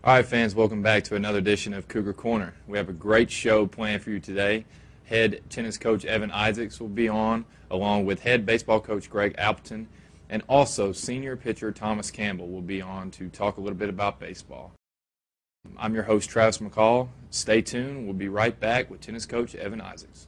All right, fans, welcome back to another edition of Cougar Corner. We have a great show planned for you today. Head tennis coach Evan Isaacs will be on, along with head baseball coach Greg Appleton, and also senior pitcher Thomas Campbell will be on to talk a little bit about baseball. I'm your host, Travis McCall. Stay tuned. We'll be right back with tennis coach Evan Isaacs.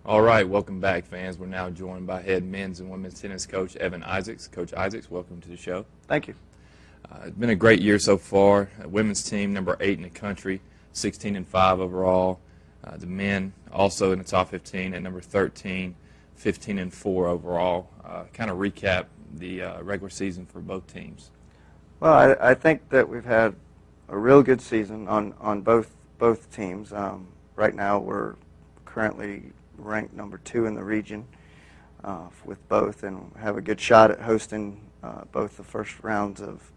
All right, welcome back, fans. We're now joined by head men's and women's tennis coach Evan Isaacs. Coach Isaacs, welcome to the show. Thank you. It's been a great year so far. Women's team, number 8 in the country, 16-5 overall. The men also in the top 15 at number 13, 15-4 overall. Kind of recap the regular season for both teams. Well, I think that we've had a real good season on both teams. Right now, we're currently ranked number 2 in the region with both, and have a good shot at hosting both the first rounds of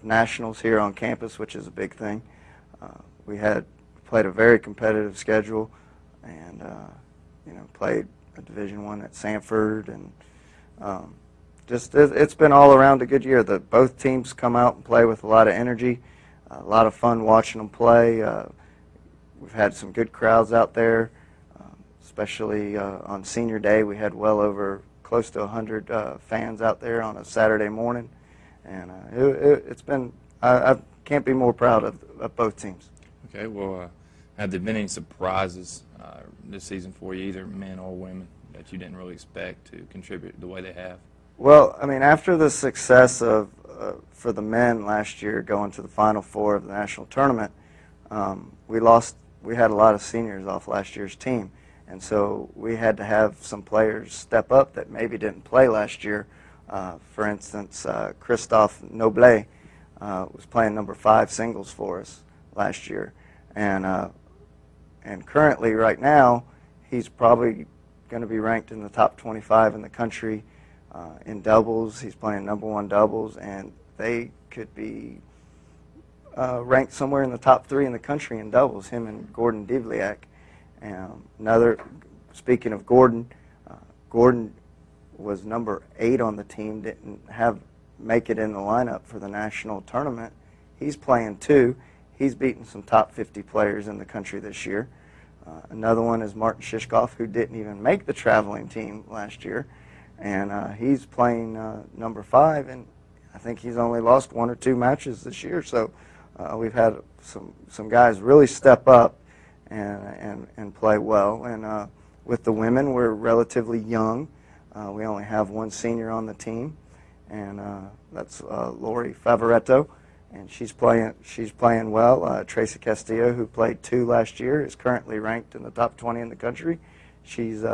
nationals here on campus, which is a big thing. We played a very competitive schedule, and played a Division I at Sanford, and it's been all around a good year. Both teams come out and play with a lot of energy, a lot of fun watching them play. We've had some good crowds out there. Especially on senior day, we had well over close to 100 fans out there on a Saturday morning, and it's been, I can't be more proud of both teams. Okay, well, have there been any surprises this season for you, either men or women, that you didn't really expect to contribute the way they have? Well, I mean, after the success for the men last year going to the Final Four of the national tournament, we had a lot of seniors off last year's team. And so we had to have some players step up that maybe didn't play last year. For instance, Christophe Noblet was playing number 5 singles for us last year. And currently, right now, he's probably going to be ranked in the top 25 in the country in doubles. He's playing number 1 doubles, and they could be ranked somewhere in the top 3 in the country in doubles, him and Gordon Divliak. Speaking of Gordon, Gordon was number 8 on the team, didn't make it in the lineup for the national tournament. He's playing too. He's beaten some top 50 players in the country this year. Another one is Martin Shishkoff, who didn't even make the traveling team last year, and he's playing number 5, and I think he's only lost 1 or 2 matches this year. So we've had some guys really step up and play well. And with the women, we're relatively young. We only have 1 senior on the team, and that's Lori Favoretto, and she's playing well. Tracy Castillo, who played 2 last year, is currently ranked in the top 20 in the country. She's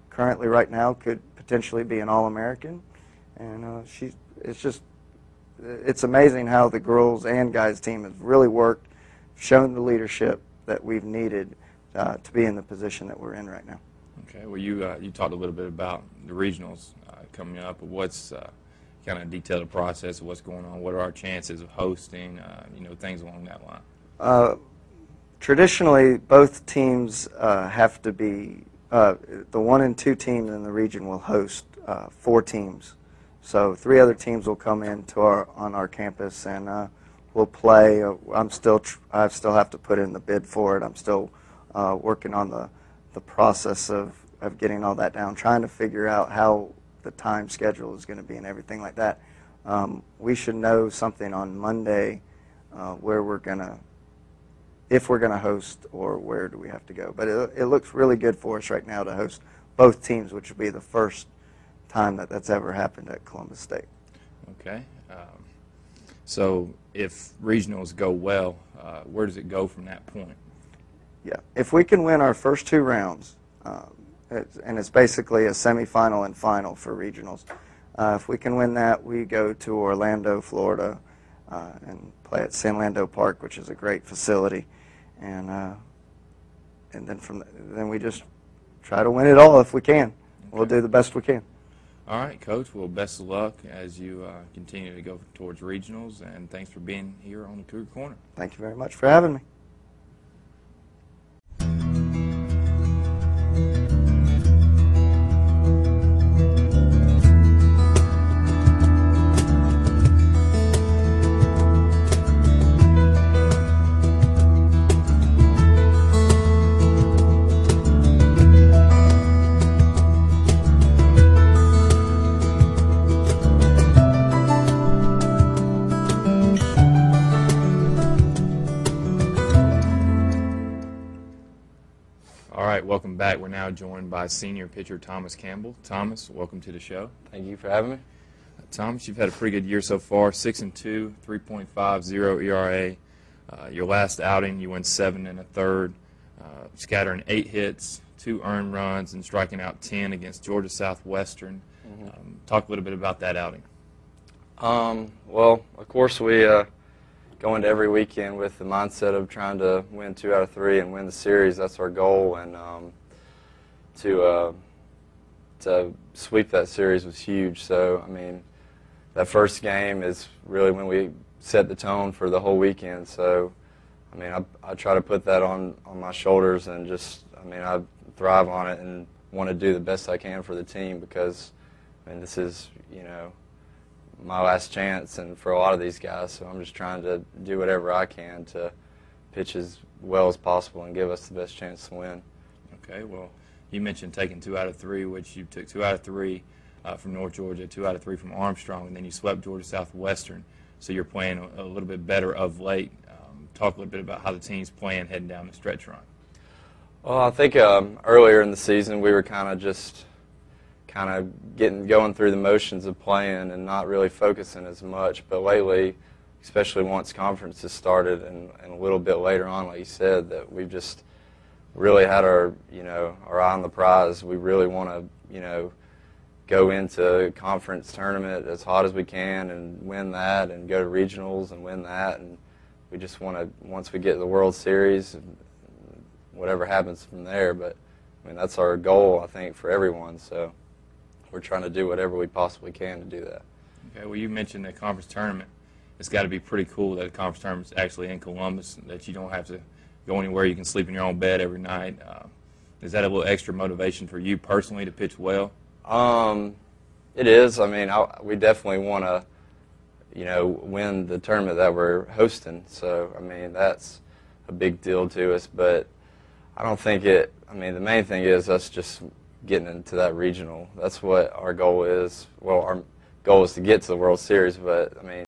currently right now could potentially be an All-American, and it's amazing how the girls and guys team has really worked, shown the leadership that we've needed to be in the position that we're in right now. Okay, well, you talked a little bit about the regionals coming up. What's kind of detail the process of what's going on? What are our chances of hosting? Things along that line. Traditionally, both teams have to be the 1 and 2 teams in the region will host 4 teams. So 3 other teams will come on our campus, and we'll play. I still have to put in the bid for it. I'm still working on the process of getting all that down, trying to figure out how the time schedule is going to be and everything like that. We should know something on Monday where if we're going to host or where do we have to go. But it looks really good for us right now to host both teams, which will be the first time that's ever happened at Columbus State. Okay. So if regionals go well, where does it go from that point? Yeah, if we can win our first 2 rounds, and it's basically a semifinal and final for regionals. If we can win that, we go to Orlando, Florida, and play at San Lando Park, which is a great facility, and then we just try to win it all if we can. Okay. We'll do the best we can. All right, Coach. Well, best of luck as you continue to go towards regionals, and thanks for being here on the Cougar Corner. Thank you very much for having me. All right, welcome back. We're now joined by senior pitcher Thomas Campbell. Thomas, welcome to the show. Thank you for having me. Thomas, you've had a pretty good year so far, 6-2, 3.50 ERA. Your last outing, you went 7 1/3, scattering 8 hits, 2 earned runs, and striking out 10 against Georgia Southwestern. Talk a little bit about that outing. Well, of course, we go into every weekend with the mindset of trying to win 2 out of 3 and win the series. That's our goal, and to sweep that series was huge. So, I mean, that first game is really when we set the tone for the whole weekend. So, I mean, I try to put that on my shoulders and just, I mean, I thrive on it and want to do the best I can for the team because, I mean, this is, you know, my last chance and for a lot of these guys, so I'm just trying to do whatever I can to pitch as well as possible and give us the best chance to win. Okay, well, you mentioned taking 2 out of 3, which you took 2 out of 3 from North Georgia, 2 out of 3 from Armstrong, and then you swept Georgia Southwestern, so you're playing a little bit better of late. Talk a little bit about how the team's playing heading down the stretch run. Well, I think earlier in the season we were kind of going through the motions of playing and not really focusing as much. But lately, especially once conferences started and a little bit later on, like you said, that we've just really had our eye on the prize. We really want to, go into conference tournament as hot as we can and win that and go to regionals and win that. And we just want to, once we get to the World Series, whatever happens from there. But, I mean, that's our goal, I think, for everyone. So we're trying to do whatever we possibly can to do that. Okay, well, you mentioned the conference tournament. It's got to be pretty cool that a conference tournament is actually in Columbus, that you don't have to go anywhere. You can sleep in your own bed every night. Is that a little extra motivation for you personally to pitch well? It is. I mean, we definitely want to, win the tournament that we're hosting. So, I mean, that's a big deal to us. But I don't think the main thing is us just getting into that regional. That's what our goal is. Well, our goal is to get to the World Series, but, I mean,